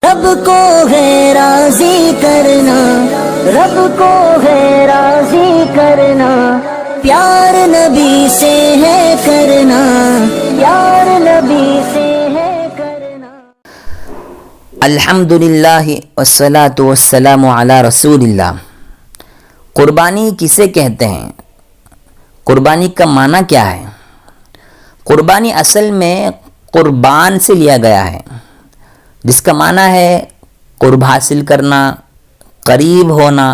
رب کو ہے راضی کرنا، رب کو ہے راضی کرنا، پیار نبی سے ہے کرنا، پیار نبی سے ہے کرنا۔ الحمدللہ والصلاة والسلام علی رسول اللہ۔ قربانی کسے کہتے ہیں؟ قربانی کا معنی کیا ہے؟ قربانی اصل میں قربان سے لیا گیا ہے، جس کا معنی ہے قرب حاصل کرنا، قریب ہونا۔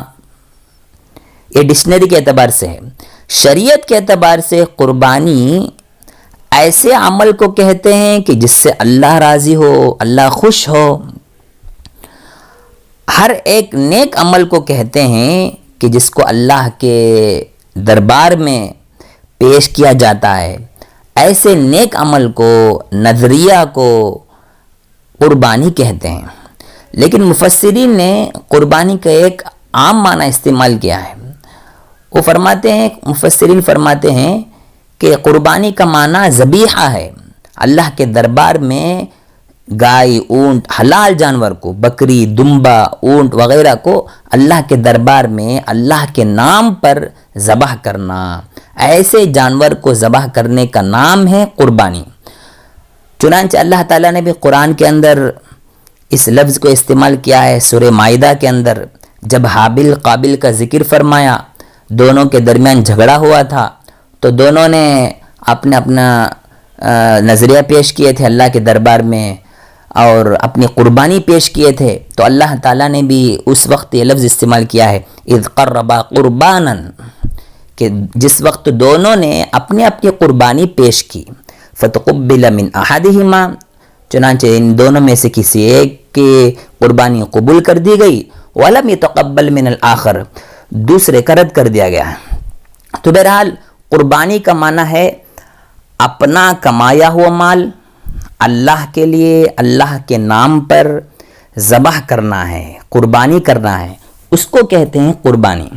یہ ڈکشنری کے اعتبار سے ہے۔ شریعت کے اعتبار سے قربانی ایسے عمل کو کہتے ہیں کہ جس سے اللہ راضی ہو، اللہ خوش ہو۔ ہر ایک نیک عمل کو کہتے ہیں کہ جس کو اللہ کے دربار میں پیش کیا جاتا ہے، ایسے نیک عمل کو، نظریہ کو قربانی کہتے ہیں۔ لیکن مفسرین نے قربانی کا ایک عام معنی استعمال کیا ہے۔ وہ فرماتے ہیں، مفسرین فرماتے ہیں کہ قربانی کا معنی ذبیحہ ہے۔ اللہ کے دربار میں گائے، اونٹ، حلال جانور کو، بکری، دمبا، اونٹ وغیرہ کو اللہ کے دربار میں اللہ کے نام پر ذبح کرنا، ایسے جانور کو ذبح کرنے کا نام ہے قربانی۔ چنانچہ اللہ تعالیٰ نے بھی قرآن کے اندر اس لفظ کو استعمال کیا ہے۔ سورہ مائدہ کے اندر جب حابل قابل کا ذکر فرمایا، دونوں کے درمیان جھگڑا ہوا تھا، تو دونوں نے اپنا نظریہ پیش کیے تھے اللہ کے دربار میں اور اپنی قربانی پیش کیے تھے، تو اللہ تعالیٰ نے بھی اس وقت یہ لفظ استعمال کیا ہے اذ قربا قربانا، کہ جس وقت دونوں نے اپنی قربانی پیش کی۔ فتقبل من احدہما، چنانچہ ان دونوں میں سے کسی ایک کی قربانی قبول کر دی گئی، ولم يتقبل من الآخر، دوسرے کا رد کر دیا گیا۔ تو بہرحال قربانی کا معنی ہے اپنا کمایا ہوا مال اللہ کے لیے، اللہ کے نام پر ذبح کرنا ہے، قربانی کرنا ہے، اس کو کہتے ہیں قربانی۔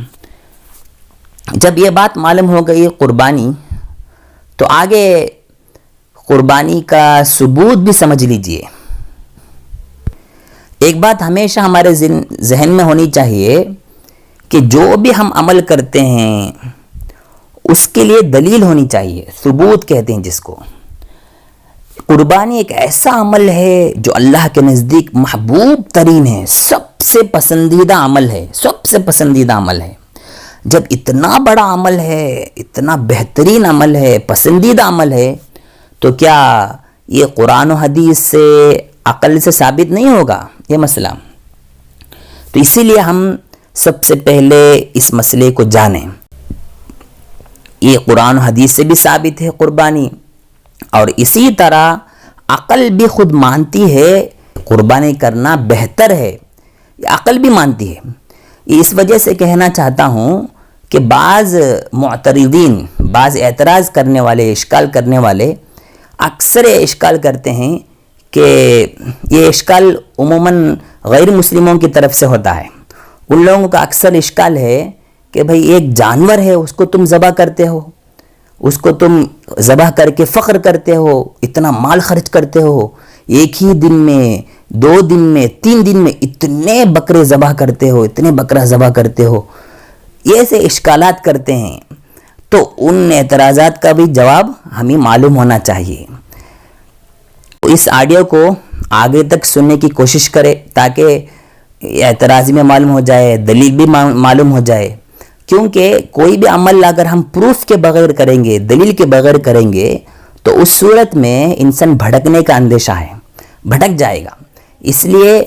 جب یہ بات معلوم ہو گئی قربانی، تو آگے قربانی کا ثبوت بھی سمجھ لیجئے۔ ایک بات ہمیشہ ہمارے ذہن میں ہونی چاہیے کہ جو بھی ہم عمل کرتے ہیں اس کے لیے دلیل ہونی چاہیے، ثبوت کہتے ہیں جس کو۔ قربانی ایک ایسا عمل ہے جو اللہ کے نزدیک محبوب ترین ہے، سب سے پسندیدہ عمل ہے، سب سے پسندیدہ عمل ہے۔ جب اتنا بڑا عمل ہے، اتنا بہترین عمل ہے، پسندیدہ عمل ہے، تو کیا یہ قرآن و حدیث سے، عقل سے ثابت نہیں ہوگا یہ مسئلہ؟ تو اسی لیے ہم سب سے پہلے اس مسئلے کو جانیں۔ یہ قرآن و حدیث سے بھی ثابت ہے قربانی، اور اسی طرح عقل بھی خود مانتی ہے قربانی کرنا بہتر ہے، یہ عقل بھی مانتی ہے۔ اس وجہ سے کہنا چاہتا ہوں کہ بعض معترضین، بعض اعتراض کرنے والے، اشکال کرنے والے اکثر اشکال کرتے ہیں کہ یہ اشکال عموماً غیر مسلموں کی طرف سے ہوتا ہے۔ ان لوگوں کا اکثر اشکال ہے کہ بھئی ایک جانور ہے، اس کو تم ذبح کرتے ہو، اس کو تم ذبح کر کے فخر کرتے ہو، اتنا مال خرچ کرتے ہو، ایک ہی دن میں، 2 دن میں، 3 دن میں اتنے بکرے ذبح کرتے ہو، اتنے بکرا ذبح کرتے ہو، یہ ایسے اشکالات کرتے ہیں۔ تو ان اعتراضات کا بھی جواب ہمیں معلوم ہونا چاہیے۔ اس آڈیو کو آگے تک سننے کی کوشش کرے تاکہ اعتراض میں معلوم ہو جائے، دلیل بھی معلوم ہو جائے۔ کیونکہ کوئی بھی عمل اگر ہم پروف کے بغیر کریں گے، دلیل کے بغیر کریں گے، تو اس صورت میں انسان بھٹکنے کا اندیشہ ہے، بھٹک جائے گا۔ اس لیے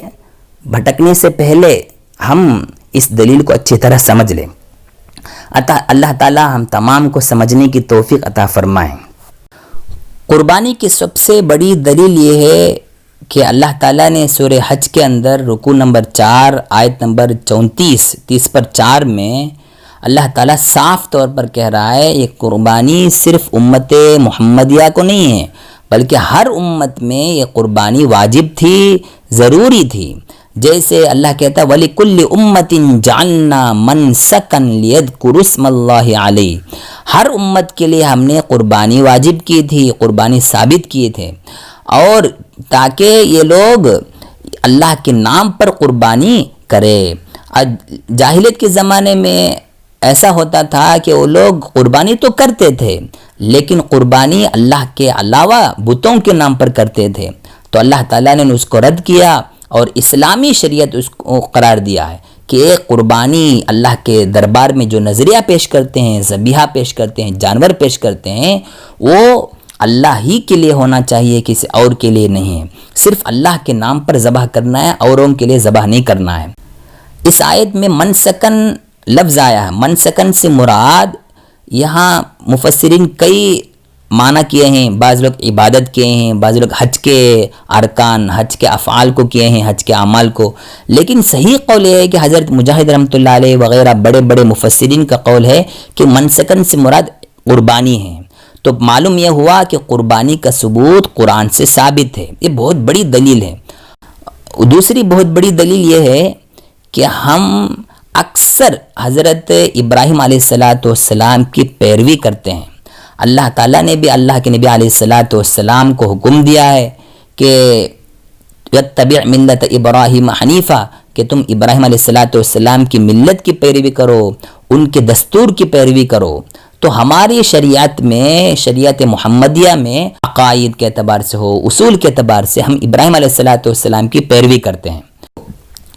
بھٹکنے سے پہلے ہم اس دلیل کو اچھی طرح سمجھ لیں۔ اللہ تعالی ہم تمام کو سمجھنے کی توفیق عطا فرمائیں۔ قربانی کی سب سے بڑی دلیل یہ ہے کہ اللہ تعالیٰ نے سورہ حج کے اندر رکوع نمبر 4 آیت نمبر 30/4 میں اللہ تعالیٰ صاف طور پر کہہ رہا ہے یہ قربانی صرف امت محمدیہ کو نہیں ہے، بلکہ ہر امت میں یہ قربانی واجب تھی، ضروری تھی۔ جیسے اللہ کہتا ہے وَلِكُلِّ أُمَّةٍ جَعَلْنَا مَنْسَكًا لِيَذْكُرُوا اسْمَ اللَّهِ عَلَيْهِ، ہر امت کے لیے ہم نے قربانی واجب کی تھی، قربانی ثابت کیے تھے، اور تاکہ یہ لوگ اللہ کے نام پر قربانی کرے. جاہلیت کے زمانے میں ایسا ہوتا تھا کہ وہ لوگ قربانی تو کرتے تھے لیکن قربانی اللہ کے علاوہ بتوں کے نام پر کرتے تھے. تو اللہ تعالیٰ نے اس کو رد کیا اور اسلامی شریعت اس کو قرار دیا ہے کہ ایک قربانی اللہ کے دربار میں جو نظریہ پیش کرتے ہیں، ذبیحہ پیش کرتے ہیں، جانور پیش کرتے ہیں، وہ اللہ ہی کے لیے ہونا چاہیے، کسی اور کے لیے نہیں ہے. صرف اللہ کے نام پر ذبح کرنا ہے، اوروں کے لیے ذبح نہیں کرنا ہے. اس آیت میں منسکن لفظ آیا ہے. منسکن سے مراد یہاں مفسرین کئی معنی کیے ہیں. بعض لوگ عبادت کیے ہیں، بعض لوگ حج کے ارکان، حج کے افعال کو کیے ہیں، حج کے اعمال کو. لیکن صحیح قول یہ ہے کہ حضرت مجاہد رحمۃ اللہ علیہ وغیرہ بڑے بڑے مفسرین کا قول ہے کہ منسکن سے مراد قربانی ہے. تو معلوم یہ ہوا کہ قربانی کا ثبوت قرآن سے ثابت ہے. یہ بہت بڑی دلیل ہے. دوسری بہت بڑی دلیل یہ ہے کہ ہم اکثر حضرت ابراہیم علیہ السلام کی پیروی کرتے ہیں. اللہ تعالیٰ نے بھی اللہ کے نبی علیہ السلام کو حکم دیا ہے کہ یتبع ملت ابراہیم حنیفہ، کہ تم ابراہیم علیہ السلام کی ملت کی پیروی کرو، ان کے دستور کی پیروی کرو. تو ہماری شریعت میں، شریعت محمدیہ میں عقائد کے اعتبار سے ہو، اصول کے اعتبار سے ہم ابراہیم علیہ السلام کی پیروی کرتے ہیں.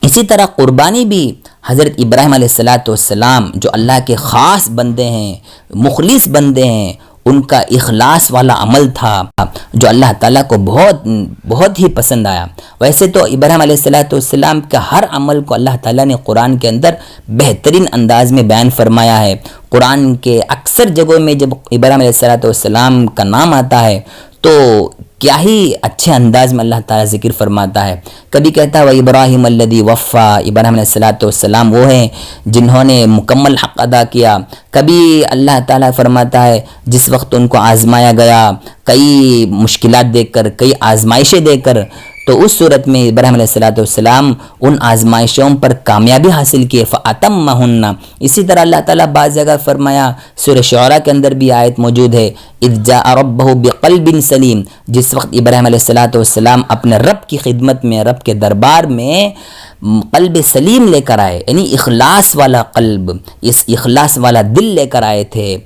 اسی طرح قربانی بھی حضرت ابراہیم علیہ السلام جو اللہ کے خاص بندے ہیں، مخلص بندے ہیں، ان کا اخلاص والا عمل تھا جو اللہ تعالیٰ کو بہت ہی پسند آیا. ویسے تو ابراہیم علیہ السلام کا ہر عمل کو اللہ تعالیٰ نے قرآن کے اندر بہترین انداز میں بیان فرمایا ہے. قرآن کے اکثر جگہوں میں جب ابراہیم علیہ السلام کا نام آتا ہے تو کیا ہی اچھے انداز میں اللہ تعالیٰ ذکر فرماتا ہے. کبھی کہتا ہے وَإِبْرَاهِيمَ الَّذِي وَفَّى، ابراہیم علیہ السلام وہ ہیں جنہوں نے مکمل حق ادا کیا. کبھی اللہ تعالیٰ فرماتا ہے جس وقت ان کو آزمایا گیا کئی مشکلات دے کر، کئی آزمائشیں دے کر، تو اس صورت میں ابراہیم علیہ السلام ان آزمائشوں پر کامیابی حاصل کیے فَأَتَمَّهُنَّ. اسی طرح اللہ تعالیٰ بعض جگہ فرمایا، سورہ شعراء کے اندر بھی آیت موجود ہے اِذْ جَاءَ رَبَّهُ بِقَلْبٍ سَلِيمٍ، جس وقت ابراہیم علیہ السلام اپنے رب کی خدمت میں، رب کے دربار میں قلب سلیم لے کر آئے، یعنی اخلاص والا قلب، اس اخلاص والا دل لے کر آئے تھے،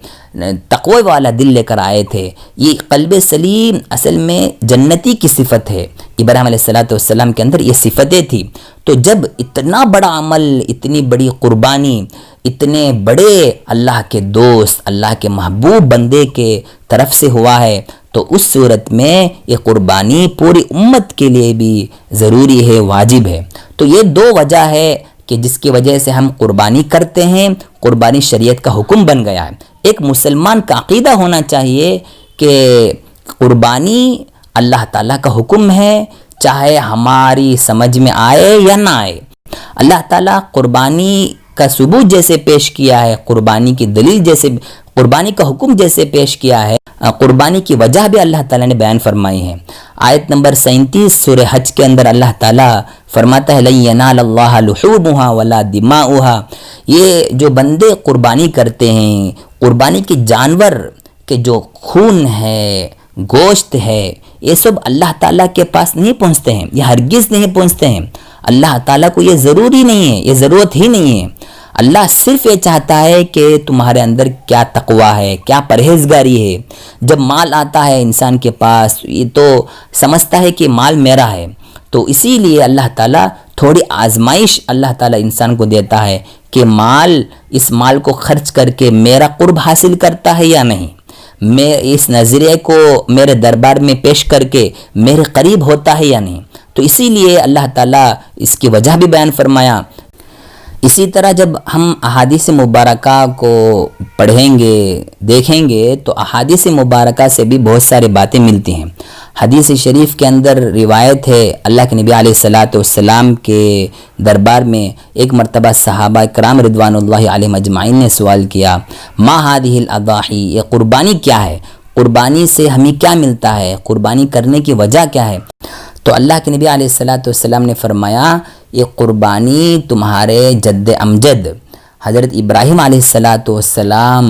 تقوی والا دل لے کر آئے تھے. یہ قلب سلیم اصل میں جنتی کی صفت ہے. ابراہیم علیہ السلام کے اندر یہ صفتیں تھی. تو جب اتنا بڑا عمل، اتنی بڑی قربانی، اتنے بڑے اللہ کے دوست، اللہ کے محبوب بندے کے طرف سے ہوا ہے تو اس صورت میں یہ قربانی پوری امت کے لیے بھی ضروری ہے، واجب ہے. تو یہ دو وجہ ہے کہ جس کی وجہ سے ہم قربانی کرتے ہیں. قربانی شریعت کا حکم بن گیا ہے. ایک مسلمان کا عقیدہ ہونا چاہیے کہ قربانی اللہ تعالیٰ کا حکم ہے، چاہے ہماری سمجھ میں آئے یا نہ آئے. اللہ تعالیٰ قربانی کا ثبوت جیسے پیش کیا ہے، قربانی کی دلیل جیسے، قربانی کا حکم جیسے پیش کیا ہے، قربانی کی وجہ بھی اللہ تعالیٰ نے بیان فرمائی ہے. آیت نمبر 37 سورہ حج کے اندر اللہ تعالیٰ فرماتا ہے لَن يَنَالَ اللَّهَ لُحُومُهَا وَلَا دِمَاؤُهَا. یہ جو بندے قربانی کرتے ہیں، قربانی کے جانور کے جو خون ہے، گوشت ہے، یہ سب اللہ تعالیٰ کے پاس نہیں پہنچتے ہیں، یہ ہرگز نہیں پہنچتے ہیں. اللہ تعالیٰ کو یہ ضروری نہیں ہے، یہ ضرورت ہی نہیں ہے. اللہ صرف یہ چاہتا ہے کہ تمہارے اندر کیا تقوی ہے، کیا پرہیزگاری ہے. جب مال آتا ہے انسان کے پاس یہ تو سمجھتا ہے کہ مال میرا ہے، تو اسی لیے اللہ تعالیٰ تھوڑی آزمائش اللہ تعالیٰ انسان کو دیتا ہے کہ اس مال کو خرچ کر کے میرا قرب حاصل کرتا ہے یا نہیں، میں اس نظریے کو میرے دربار میں پیش کر کے میرے قریب ہوتا ہے یا نہیں. تو اسی لیے اللہ تعالیٰ اس کی وجہ بھی بیان فرمایا. اسی طرح جب ہم احادیث مبارکہ کو پڑھیں گے، دیکھیں گے تو احادیث مبارکہ سے بھی بہت ساری باتیں ملتی ہیں. حدیث شریف کے اندر روایت ہے اللہ کے نبی علیہ السلام کے دربار میں ایک مرتبہ صحابہ کرام رضوان اللہ علیہم اجمعین نے سوال کیا ما هذه الاضاحی، یہ قربانی کیا ہے، قربانی سے ہمیں کیا ملتا ہے، قربانی کرنے کی وجہ کیا ہے. تو اللہ کے نبی علیہ السلام نے فرمایا یہ قربانی تمہارے جد امجد حضرت ابراہیم علیہ السلام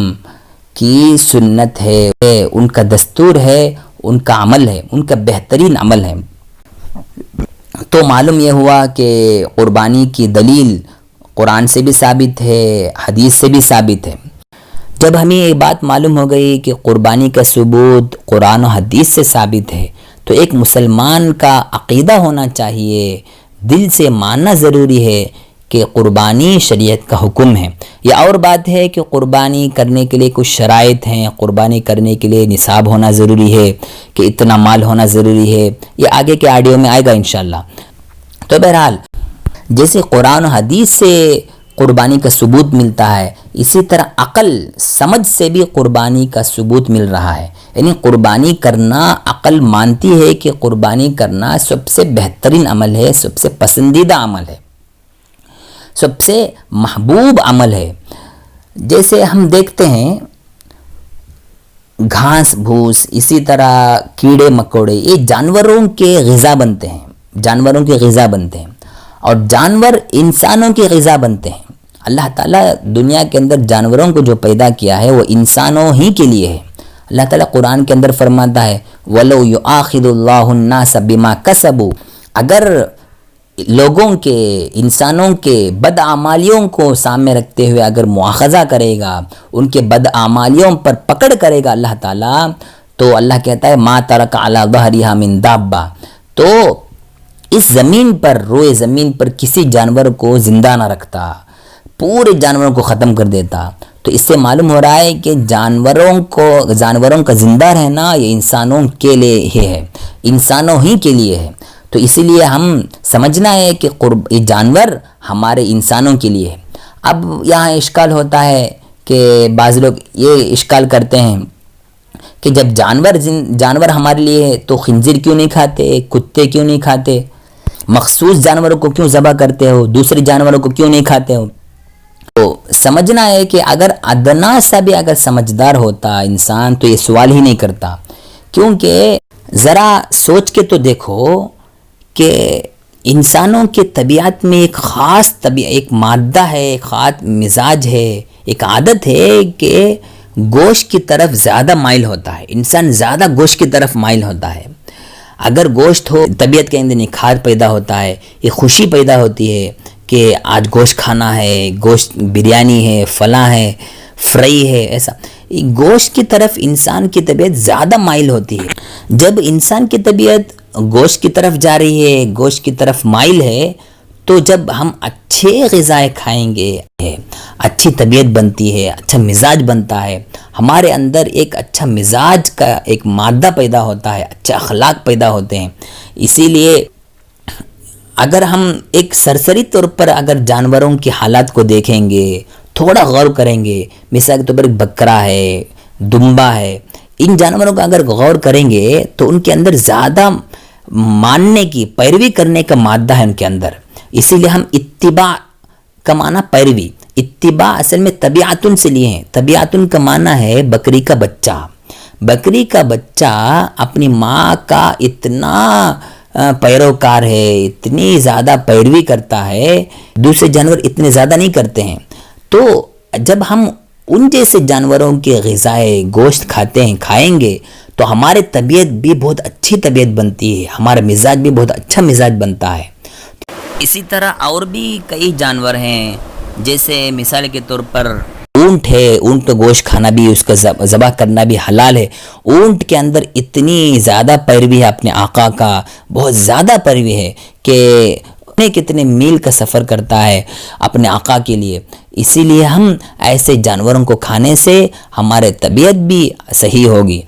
کی سنت ہے، ان کا دستور ہے، ان کا عمل ہے، ان کا بہترین عمل ہے. تو معلوم یہ ہوا کہ قربانی کی دلیل قرآن سے بھی ثابت ہے، حدیث سے بھی ثابت ہے۔ جب ہمیں یہ بات معلوم ہو گئی کہ قربانی کا ثبوت قرآن و حدیث سے ثابت ہے، تو ایک مسلمان کا عقیدہ ہونا چاہیے، دل سے ماننا ضروری ہے کہ قربانی شریعت کا حکم ہے۔ یہ اور بات ہے کہ قربانی کرنے کے لیے کچھ شرائط ہیں، قربانی کرنے کے لیے نصاب ہونا ضروری ہے، کہ اتنا مال ہونا ضروری ہے، یہ آگے کے آڈیو میں آئے گا انشاءاللہ۔ تو بہرحال جیسے قرآن و حدیث سے قربانی کا ثبوت ملتا ہے، اسی طرح عقل سمجھ سے بھی قربانی کا ثبوت مل رہا ہے۔ یعنی قربانی کرنا، عقل مانتی ہے کہ قربانی کرنا سب سے بہترین عمل ہے، سب سے پسندیدہ عمل ہے، سب سے محبوب عمل ہے۔ جیسے ہم دیکھتے ہیں گھاس بھوس، اسی طرح کیڑے مکوڑے، یہ جانوروں کے غذا بنتے ہیں، جانوروں کی غذا بنتے ہیں، اور جانور انسانوں کی غذا بنتے ہیں۔ اللہ تعالیٰ دنیا کے اندر جانوروں کو جو پیدا کیا ہے وہ انسانوں ہی کے لیے ہے۔ اللہ تعالیٰ قرآن کے اندر فرماتا ہے وَلَوْ يُؤَاخِذُ اللَّهُ النَّاسَ بِمَا كَسَبُوا، اگر لوگوں کے، انسانوں کے بدعمالیوں کو سامنے رکھتے ہوئے اگر مواخذہ کرے گا، ان کے بدعمالیوں پر پکڑ کرے گا اللہ تعالیٰ، تو اللہ کہتا ہے مَا تَرَكَ عَلَى ظَهْرِهَا مِن دَابَّةٍ، تو اس زمین پر، روئے زمین پر کسی جانور کو زندہ نہ رکھتا، پورے جانوروں کو ختم کر دیتا۔ تو اس سے معلوم ہو رہا ہے کہ جانوروں کا زندہ رہنا یہ انسانوں کے لیے ہی ہے، انسانوں ہی کے لیے ہے۔ تو اسی لیے ہم سمجھنا ہے کہ یہ جانور ہمارے انسانوں کے لیے ہے۔ اب یہاں اشکال ہوتا ہے کہ بعض لوگ یہ اشکال کرتے ہیں کہ جب جانور ہمارے لیے ہے تو خنزیر کیوں نہیں کھاتے، کتے کیوں نہیں کھاتے، مخصوص جانوروں کو کیوں ذبح کرتے ہو، دوسرے جانوروں کو کیوں نہیں کھاتے ہو؟ تو سمجھنا ہے کہ اگر ادنا سا بھی اگر سمجھدار ہوتا انسان تو یہ سوال ہی نہیں کرتا، کیونکہ ذرا سوچ کے تو دیکھو کہ انسانوں کے طبیعت میں ایک خاص ایک مادہ ہے، ایک خاص مزاج ہے، ایک عادت ہے کہ گوشت کی طرف زیادہ مائل ہوتا ہے، انسان زیادہ گوشت کی طرف مائل ہوتا ہے۔ اگر گوشت ہو طبیعت کے اندر نکھار پیدا ہوتا ہے، یہ خوشی پیدا ہوتی ہے کہ آج گوشت کھانا ہے، گوشت بریانی ہے، فلاں ہے، فرائی ہے، ایسا گوشت کی طرف انسان کی طبیعت زیادہ مائل ہوتی ہے۔ جب انسان کی طبیعت گوشت کی طرف جا رہی ہے، گوشت کی طرف مائل ہے، تو جب ہم اچھے غذائیں کھائیں گے، اچھی طبیعت بنتی ہے، اچھا مزاج بنتا ہے، ہمارے اندر ایک اچھا مزاج کا ایک مادہ پیدا ہوتا ہے، اچھے اخلاق پیدا ہوتے ہیں۔ اسی لیے اگر ہم ایک سرسری طور پر اگر جانوروں کی حالات کو دیکھیں گے، تھوڑا غور کریں گے، مثال کے طور پر بکرا ہے، دمبا ہے، ان جانوروں کا اگر غور کریں گے تو ان کے اندر زیادہ ماننے کی، پیروی کرنے کا مادہ ہے ان کے اندر۔ اسی لیے ہم اتباع کا معنی پیروی، اتباع اصل میں طبیعتن سے لیے ہیں۔ طبیعتن کا معنی ہے بکری کا بچہ۔ بکری کا بچہ اپنی ماں کا اتنا پیروکار ہے، اتنی زیادہ پیروی کرتا ہے، دوسرے جانور اتنے زیادہ نہیں کرتے ہیں۔ تو جب ہم ان جیسے جانوروں کے غذائے گوشت کھائیں گے تو ہمارے طبیعت بھی بہت اچھی طبیعت بنتی ہے، ہمارا مزاج بھی بہت اچھا مزاج بنتا ہے۔ اسی طرح اور بھی کئی جانور ہیں، جیسے مثال کے طور پر اونٹ ہے، اونٹ کا گوشت کھانا بھی، اس کا ذبح کرنا بھی حلال ہے۔ اونٹ کے اندر اتنی زیادہ پیروی ہے اپنے آقا کا، بہت زیادہ پیروی ہے کہ کتنے میل کا سفر کرتا ہے اپنے آقا کے لیے۔ اسی لیے ہم ایسے جانوروں کو کھانے سے ہمارے طبیعت بھی صحیح ہوگی۔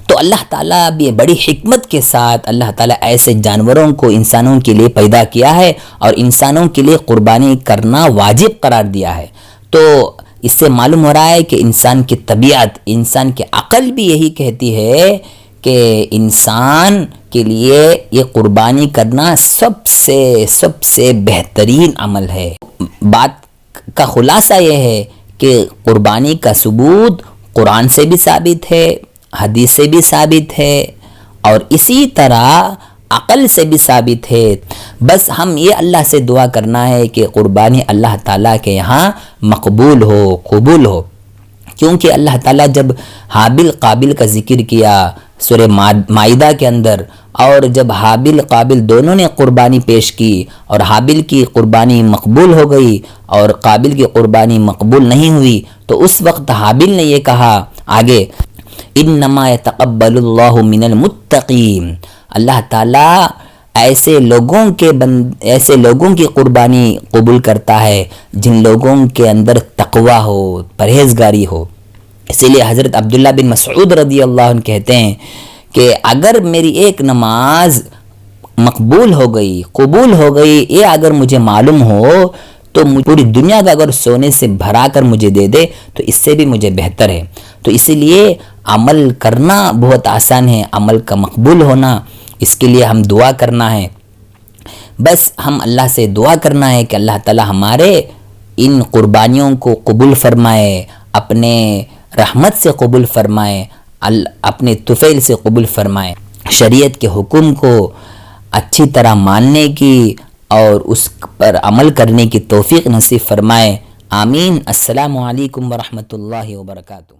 تو اللہ تعالیٰ بھی بڑی حکمت کے ساتھ اللہ تعالیٰ ایسے جانوروں کو انسانوں کے لیے پیدا کیا ہے اور انسانوں کے لیے قربانی کرنا واجب قرار دیا ہے۔ تو اس سے معلوم ہو رہا ہے کہ انسان کی طبیعت، انسان کی عقل بھی یہی کہتی ہے کہ انسان کے لیے یہ قربانی کرنا سب سے بہترین عمل ہے۔ بات کا خلاصہ یہ ہے کہ قربانی کا ثبوت قرآن سے بھی ثابت ہے، حدیث سے بھی ثابت ہے، اور اسی طرح عقل سے بھی ثابت ہے۔ بس ہم یہ اللہ سے دعا کرنا ہے کہ قربانی اللہ تعالیٰ کے یہاں مقبول ہو، قبول ہو، کیونکہ اللہ تعالیٰ جب حابل قابل کا ذکر کیا سورہ مائدہ کے اندر، اور جب حابل قابل دونوں نے قربانی پیش کی اور حابل کی قربانی مقبول ہو گئی اور قابل کی قربانی مقبول نہیں ہوئی، تو اس وقت حابل نے یہ کہا آگے، انما یتقبل اللہ من المتقین، اللہ تعالیٰ ایسے لوگوں کی قربانی قبول کرتا ہے جن لوگوں کے اندر تقوی ہو، پرہیزگاری ہو۔ اسی لیے حضرت عبداللہ بن مسعود رضی اللہ عنہ کہتے ہیں کہ اگر میری ایک نماز مقبول ہو گئی، قبول ہو گئی، یہ اگر مجھے معلوم ہو تو پوری دنیا کا اگر سونے سے بھرا کر مجھے دے دے تو اس سے بھی مجھے بہتر ہے۔ تو اسی لیے عمل کرنا بہت آسان ہے، عمل کا مقبول ہونا اس کے لیے ہم دعا کرنا ہے۔ بس ہم اللہ سے دعا کرنا ہے کہ اللہ تعالی ہمارے ان قربانیوں کو قبول فرمائے، اپنے رحمت سے قبول فرمائے، اپنے طفیل سے قبول فرمائے، شریعت کے حکم کو اچھی طرح ماننے کی اور اس پر عمل کرنے کی توفیق نصیب فرمائے۔ آمین۔ السلام علیکم ورحمۃ اللہ وبرکاتہ۔